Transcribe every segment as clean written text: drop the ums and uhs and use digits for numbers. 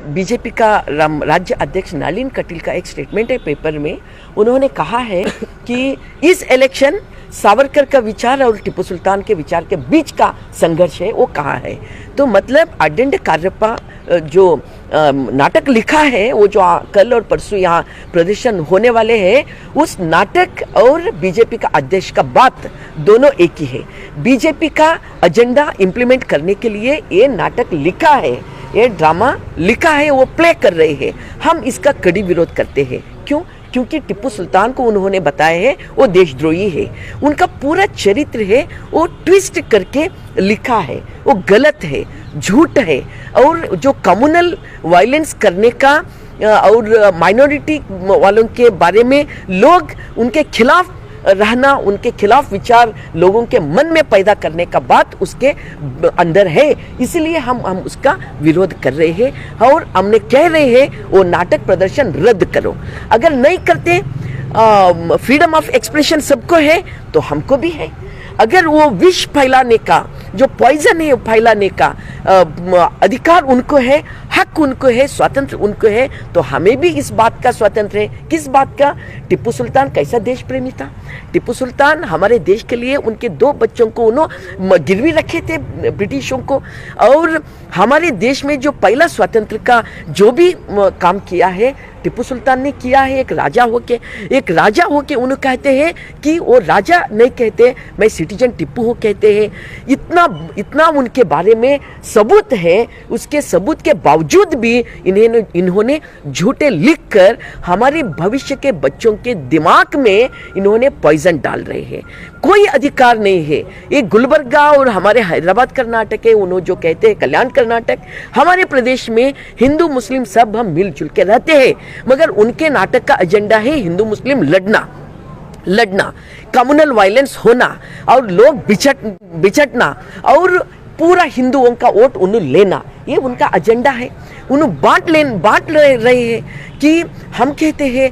BJP का राज्य अध्यक्ष नलिन कटील का एक स्टेटमेंट है पेपर में। उन्होंने कहा है कि इस इलेक्शन सावरकर का विचार और टिप्पू सुल्तान के विचार के बीच का संघर्ष है, वो कहा है। तो मतलब अड्डंड कारयप्पा जो नाटक लिखा है, वो जो कल और परसों यहाँ प्रदर्शन होने वाले हैं, उस नाटक और बीजेपी का अध्यक्ष का बात दोनों एक ही है। बीजेपी का एजेंडा इम्प्लीमेंट करने के लिए ये नाटक लिखा है, ये ड्रामा लिखा है, वो प्ले कर रहे हैं। हम इसका कड़ी विरोध करते हैं। क्यों? क्योंकि टिप्पू सुल्तान को उन्होंने बताया है वो देशद्रोही है। उनका पूरा चरित्र है वो ट्विस्ट करके लिखा है, वो गलत है, झूठ है। और जो कम्युनल वायलेंस करने का और माइनॉरिटी वालों के बारे में लोग उनके खिलाफ रहना, उनके खिलाफ विचार लोगों के मन में पैदा करने का बात उसके अंदर है। इसलिए हम उसका विरोध कर रहे हैं और हमने कह रहे हैं वो नाटक प्रदर्शन रद्द करो। अगर नहीं करते, फ्रीडम ऑफ एक्सप्रेशन सबको है तो हमको भी है। अगर वो विष फैलाने का, जो पॉइजन है फैलाने का अधिकार उनको है, हक उनको है, स्वतंत्र उनको है, तो हमें भी इस बात का स्वतंत्र है। किस बात का? टिप्पू सुल्तान कैसा देश प्रेमी था। टिप्पू सुल्तान हमारे देश के लिए उनके 2 बच्चों को उन्होंने गिरवी रखे थे ब्रिटिशों को। और हमारे देश में जो पहला स्वतंत्र का जो भी काम किया है टिप्पू सुल्तान ने किया है। एक राजा होके उन्हें कहते हैं कि वो राजा नहीं कहते, मैं सिटीजन टिप्पू हो कहते हैं। इतना उनके बारे में सबूत है। उसके सबूत के बावजूद भी इन्होंने झूठे लिखकर हमारे भविष्य के बच्चों के दिमाग में इन्होंने पॉइजन डाल रहे हैं। कोई अधिकार नहीं है। ये गुलबर्गा और हमारे हैदराबाद कर्नाटक है, उन्होंने जो कहते हैं कल्याण कर्नाटक, हमारे प्रदेश में हिंदू मुस्लिम सब हम मिलजुल के रहते हैं। मगर उनके नाटक का एजेंडा है हिंदू मुस्लिम लड़ना, कम्युनल वायलेंस होना और लोग बिछटना और पूरा हिंदुओं का वोट उन्हें लेना, ये उनका एजेंडा है। उन्हें बांट रहे हैं कि हम कहते हैं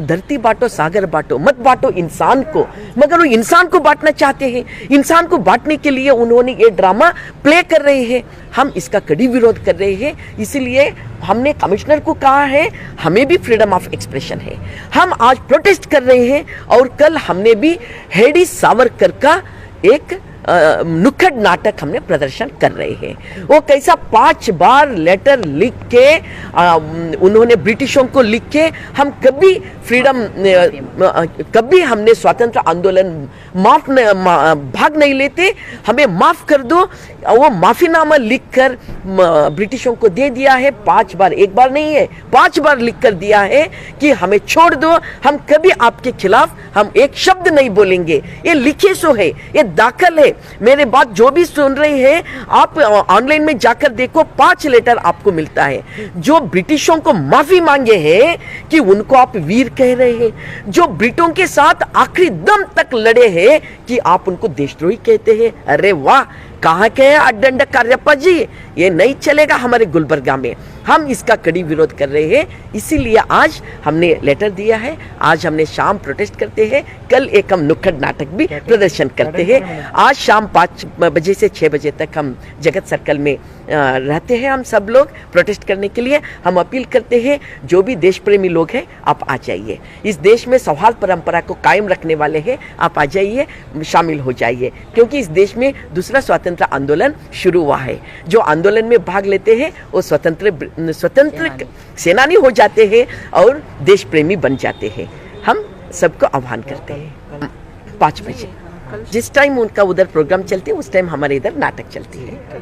धरती बांटो सागर बांटो, मत बांटो इंसान को। मगर वो इंसान को बांटना चाहते हैं। इंसान को बांटने के लिए उन्होंने ये ड्रामा प्ले कर रहे हैं। हम इसका कड़ी विरोध कर रहे हैं। इसीलिए हमने कमिश्नर को कहा है, हमें भी फ्रीडम ऑफ एक्सप्रेशन है। हम आज प्रोटेस्ट कर रहे हैं और कल हमने भी हेडी सावरकर का एक नुक्कड़ नाटक हमने प्रदर्शन कर रहे हैं। वो कैसा 5 बार लेटर लिख के उन्होंने ब्रिटिशों को लिख के, हम कभी हमने स्वतंत्र आंदोलन भाग नहीं लेते, हमें माफ कर दो। वो माफीनामा लिखकर ब्रिटिशों को दे दिया है 5 बार, एक बार नहीं है, 5 बार लिख कर दिया है कि हमें छोड़ दो, हम कभी आपके खिलाफ हम एक शब्द नहीं बोलेंगे। ये लिखे सो है, ये दाखिल है। मेरे बात जो भी सुन रहे हैं आप ऑनलाइन में जाकर देखो, 5 लेटर आपको मिलता है। जो ब्रिटिशों को माफी मांगे हैं कि उनको आप वीर कह रहे हैं, जो ब्रिटों के साथ आखिरी दम तक लड़े हैं कि आप उनको देशद्रोही कहते हैं। अरे वाह, कहाँ के हैं अड्डंड कारयप्पा जी? ये नहीं चलेगा हमारे गुलबर्गा में। हम इसका कड़ी विरोध कर रहे हैं। इसीलिए आज हमने लेटर दिया है। आज हमने शाम प्रोटेस्ट करते हैं, कल एक हम नुक्कड़ नाटक भी प्रदर्शन करते हैं। आज शाम 5 बजे से 6 बजे तक हम जगत सर्कल में रहते हैं। हम सब लोग प्रोटेस्ट करने के लिए हम अपील करते हैं, जो भी देश प्रेमी लोग हैं आप आ जाइए। इस देश में सौहार्द परंपरा को कायम रखने वाले हैं, आप आ जाइए, शामिल हो जाइए। क्योंकि इस देश में दूसरा स्वतंत्र आंदोलन शुरू हुआ है। जो आंदोलन में भाग लेते हैं वो स्वतंत्र सेनानी हो जाते हैं और देश प्रेमी बन जाते हैं। हम सबको आह्वान करते हैं 5 बजे, जिस टाइम उनका उधर प्रोग्राम चलते है उस टाइम हमारे इधर नाटक चलती है।